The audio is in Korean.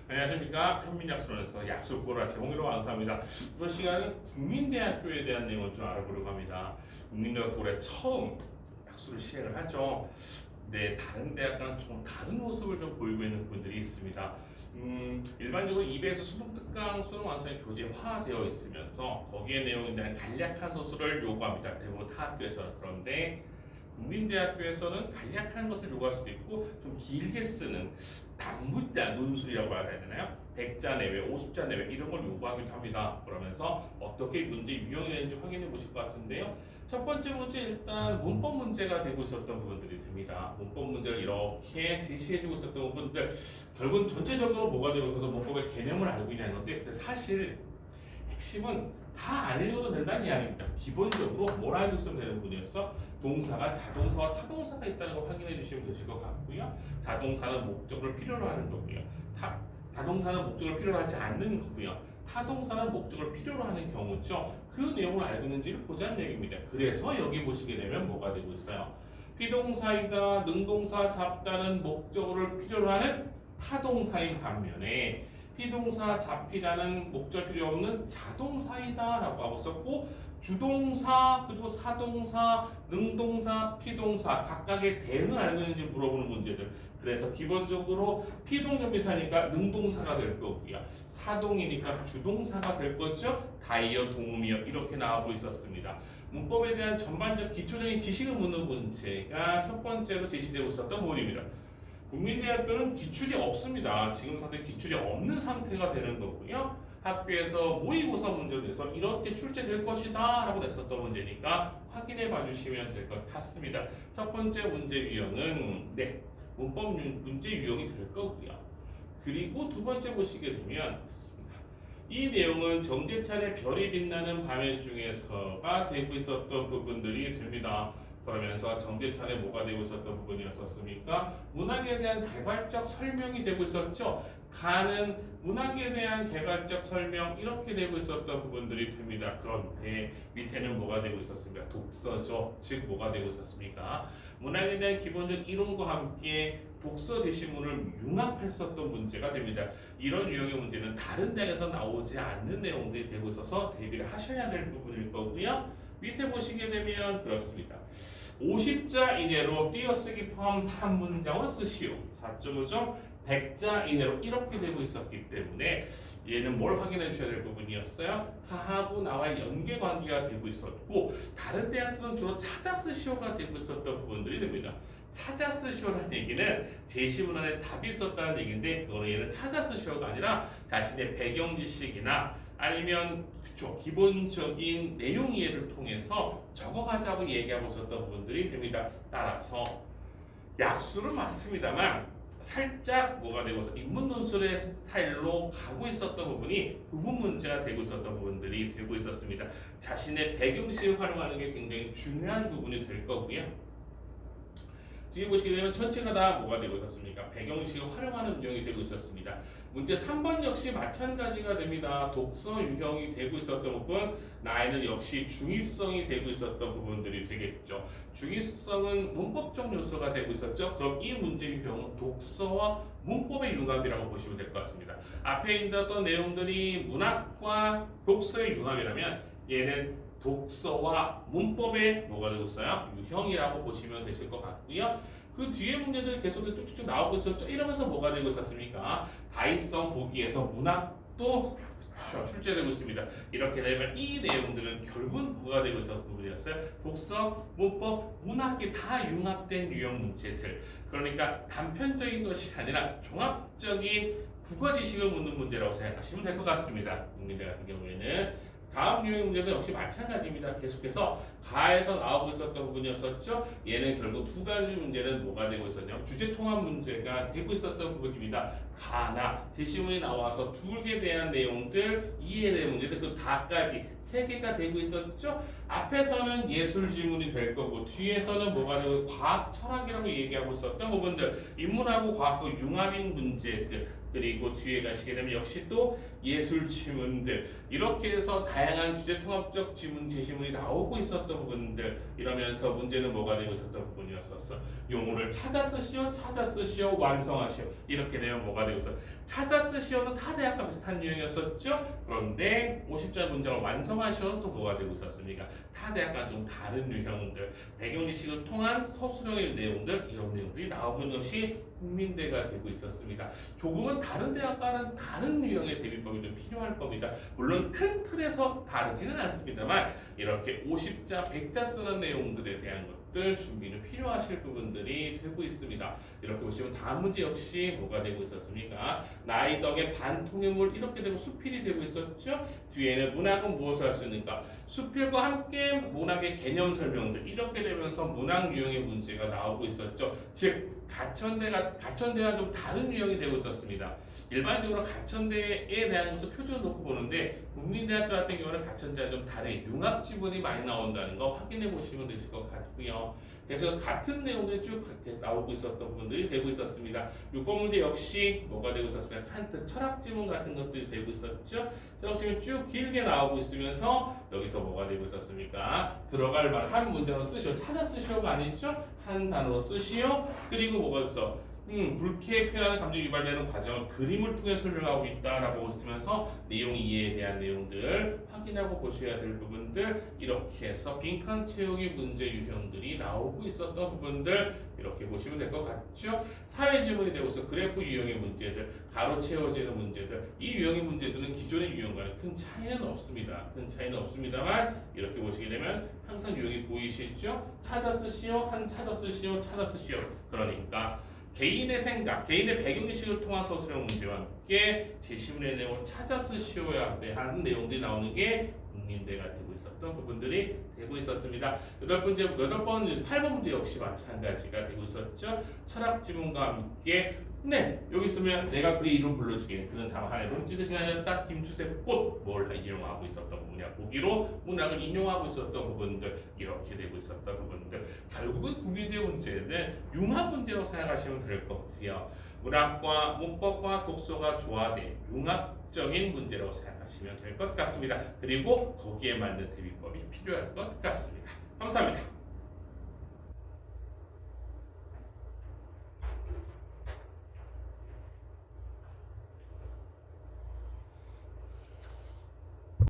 안녕하십니까. 현민약술원에서 약술 구호라 제공으로 완수합니다. 이번 시간은 국민대학교에 대한 내용을 좀 알아보려고 합니다. 국민대학교 올해 처음 약술을 시행을 하죠. 네, 다른 대학과는 좀 다른 모습을 좀 보이고 있는 부분들이 있습니다. 일반적으로 2배에서 수능 특강 수능 완성이 교재화되어 있으면서 거기에 내용에 대한 간략한 서술을 요구합니다. 대부분 타 학교에서는. 그런데 국민대학교에서는 간략한 것을 요구할 수도 있고 좀 길게 쓰는 단문자 논술이라고 해야 되나요? 100자 내외, 50자 내외 이런 걸 요구하기도 합니다. 그러면서 어떻게 문제 유형이 되는지 확인해 보실 것 같은데요. 첫 번째 문제 일단 문법 문제가 되고 있었던 부분들이 됩니다. 문법 문제를 이렇게 제시해주고 있었던 부분들 결국은 전체적으로 뭐가 되고 있어서 문법의 개념을 알고 있냐는 건데 근데 사실 핵심은 다 안 읽어도 된다는 이야기입니다. 기본적으로 뭘 알고 있으면 되는 부분이었어? 동사가 자동사와 타동사가 있다는 걸 확인해 주시면 되실 것 같고요. 자동사는 목적을 필요로 하는 거고요. 타동사는 목적을 필요로 하지 않는 거고요. 타동사는 목적을 필요로 하는 경우죠. 그 내용을 알고 있는지를 보자는 얘기입니다. 그래서 여기 보시게 되면 뭐가 되고 있어요? 피동사이다, 능동사, 잡다는 목적어를 필요로 하는 타동사인 반면에 피동사, 잡히다는 목적 필요 없는 자동사이다 라고 하고 있었고 주동사, 그리고 사동사, 능동사, 피동사 각각의 대응을 알고 있는지 물어보는 문제들. 그래서 기본적으로 피동접비사니까 능동사가 될 거고요. 사동이니까 주동사가 될 거죠. 다이어, 동음이어 이렇게 나오고 있었습니다. 문법에 대한 전반적 기초적인 지식을 묻는 문제가 첫 번째로 제시되고 있었던 부분입니다. 국민대학교는 기출이 없습니다. 지금 상태 기출이 없는 상태가 되는 거고요. 학교에서 모의고사 문제로 내서 이렇게 출제될 것이다 라고 냈었던 문제니까 확인해 봐 주시면 될 것 같습니다. 첫 번째 문제 유형은 문법 문제 유형이 될 거고요. 그리고 두 번째 보시게 되면 이 내용은 정재찬의 별이 빛나는 밤에 중에서가 되고 있었던 부분들이 됩니다. 그러면서 정재찬의 뭐가 되고 있었던 부분이었습니까? 문학에 대한 개괄적 설명이 되고 있었죠. 가는 문학에 대한 개괄적 설명 이렇게 되고 있었던 부분들이 됩니다. 그런데 밑에는 뭐가 되고 있었습니까? 독서죠. 즉 뭐가 되고 있었습니까? 문학에 대한 기본적 이론과 함께 독서 제시문을 융합했었던 문제가 됩니다. 이런 유형의 문제는 다른 대학에서 나오지 않는 내용들이 되고 있어서 대비를 하셔야 될 부분일 거고요. 밑에 보시게 되면 그렇습니다. 50자 이내로 띄어쓰기 포함 한 문장을 쓰시오. 4.5점 100자 이내로 이렇게 되고 있었기 때문에 얘는 뭘 확인해 주셔야 될 부분이었어요? 가하고 나와의 연계관계가 되고 있었고 다른 대학들은 주로 찾아 쓰시오가 되고 있었던 부분들이 됩니다. 찾아 쓰시오라는 얘기는 제시문안에 답이 있었다는 얘기인데 그거는 얘는 찾아 쓰시오가 아니라 자신의 배경 지식이나 아니면 기본적인 내용 이해를 통해서 적어가자고 얘기하고 있었던 부분들이 됩니다. 따라서 약수는 맞습니다만 살짝 뭐가 되고 있어 인문 논술의 스타일로 가고 있었던 부분이 부분 문제가 되고 있었던 부분들이 되고 있었습니다. 자신의 배경식을 활용하는 게 굉장히 중요한 부분이 될 거고요. 뒤에 보시게 되면 전체가 다 뭐가 되고 있었습니까? 배경식을 활용하는 유형이 되고 있었습니다. 문제 3번 역시 마찬가지가 됩니다. 독서 유형이 되고 있었던 부분, 나이는 역시 중의성이 되고 있었던 부분들이 되겠죠. 중의성은 문법적 요소가 되고 있었죠. 그럼 이 문제 유형은 독서와 문법의 융합이라고 보시면 될 것 같습니다. 앞에 있던 내용들이 문학과 독서의 융합이라면 얘는 독서와 문법의 뭐가 되고 있어요? 유형이라고 보시면 되실 것 같고요. 그 뒤에 문제들이 계속해서 쭉쭉쭉 나오고 있었죠. 이러면서 뭐가 되고 있었습니까? 다이성 보기에서 문학도 출제되고 있습니다. 이렇게 되면 이 내용들은 결국은 뭐가 되고 있었던 부분이었어요? 독서, 문법, 문학이 다 융합된 유형 문제들. 그러니까 단편적인 것이 아니라 종합적인 국어 지식을 묻는 문제라고 생각하시면 될 것 같습니다. 국민대 같은 경우에는 다음 유형 문제도 역시 마찬가지입니다. 계속해서 가에서 나오고 있었던 부분이었었죠. 얘는 결국 두 가지 문제는 뭐가 되고 있었냐? 주제 통합 문제가 되고 있었던 부분입니다. 가나 제시문이 나와서 두 개에 대한 내용들 이해될 문제들 그 다까지 세 개가 되고 있었죠. 앞에서는 예술 지문이 될 거고 뒤에서는 뭐가 되고 과학 철학이라고 얘기하고 있었던 부분들 인문하고 과학의 융합인 문제들 그리고 뒤에 가시게 되면 역시 또 예술 지문들 이렇게 해서 다양한 주제 통합적 지문 제시문이 나오고 있었던 부분들 이러면서 문제는 뭐가 되고 있었던 부분이었었어. 용어를 찾아 쓰시오, 완성하시오 이렇게 되면 뭐가 되고 있어. 찾아 쓰시오는 타 대학과 비슷한 유형이었었죠. 그런데 50절 문장을 완성하시오는 또 뭐가 되고 있었습니까? 타 대학과 좀 다른 유형들 백용리식을 통한 서술형의 내용들 이런 내용들이 나오고 있는 것이 국민대가 되고 있었습니다. 조금은 다른 대학과는 다른 유형의 대비법이 좀 필요할 겁니다. 물론 큰 틀에서 다르지는 않습니다만 이렇게 50자, 100자 쓰는 내용들에 대한 것들 준비는 필요하실 부분들이 되고 있습니다. 이렇게 보시면 다음 문제 역시 뭐가 되고 있었습니까? 나의 덕에 반통의 물 이렇게 되고 수필이 되고 있었죠. 뒤에는 문학은 무엇을 할 수 있는가? 수필과 함께 문학의 개념 설명들 이렇게 되면서 문학 유형의 문제가 나오고 있었죠. 즉 가천대와 좀 다른 유형이 되고 있었습니다. 일반적으로 가천대에 대한 것을 표준을 놓고 보는데 국민대학교 같은 경우는 가천대와 좀 다르게 융합 지문이 많이 나온다는 거 확인해 보시면 되실 것 같고요. 그래서 같은 내용들이 쭉 나오고 있었던 부분들이 되고 있었습니다. 6번 문제 역시 뭐가 되고 있었습니까? 칸트 철학 지문 같은 것들이 되고 있었죠. 철학 지문 쭉 길게 나오고 있으면서 여기서 뭐가 되고 있었습니까? 들어갈 말 한 문장으로 쓰시오. 찾아 쓰시오가 아니죠? 한 단어로 쓰시오. 그리고 뭐가 있어? 불쾌 쾌라는 감정이 유발되는 과정을 그림을 통해 설명하고 있다라고 있으면서 내용 이해에 대한 내용들 확인하고 보셔야 될 부분들 이렇게 해서 빈칸 채우기 문제 유형들이 나오고 있었던 부분들 이렇게 보시면 될 것 같죠? 사회 지문이 되고 있어 그래프 유형의 문제들, 가로 채워지는 문제들 이 유형의 문제들은 기존의 유형과는 큰 차이는 없습니다. 큰 차이는 없습니다만 이렇게 보시게 되면 항상 유형이 보이시죠? 찾아 쓰시오, 찾아 쓰시오. 그러니까 개인의 생각, 개인의 배경의식을 통한 서술형 문제와 함께 제시문의 내용을 찾아 쓰시오야 하는 내용들이 나오는 게 국민대가 되고 있었던 부분들이 되고 있었습니다. 8번 문제 역시 마찬가지가 되고 있었죠. 철학 지문과 함께 여기 있으면 내가 그의 이름 불러주게 그는 다음 한해 봄짓을 지나셨다 김추세 꽃 뭘 인용하고 있었던 부분이야. 보기로 문학을 인용하고 있었던 부분들 이렇게 되고 있었던 부분들 결국은 국민대 문제는 융합 문제로 생각하시면 될 것 같아요. 문학과 문법과 독서가 조화된 융합적인 문제라고 생각하시면 될 것 같습니다. 그리고 거기에 맞는 대비법이 필요할 것 같습니다. 감사합니다.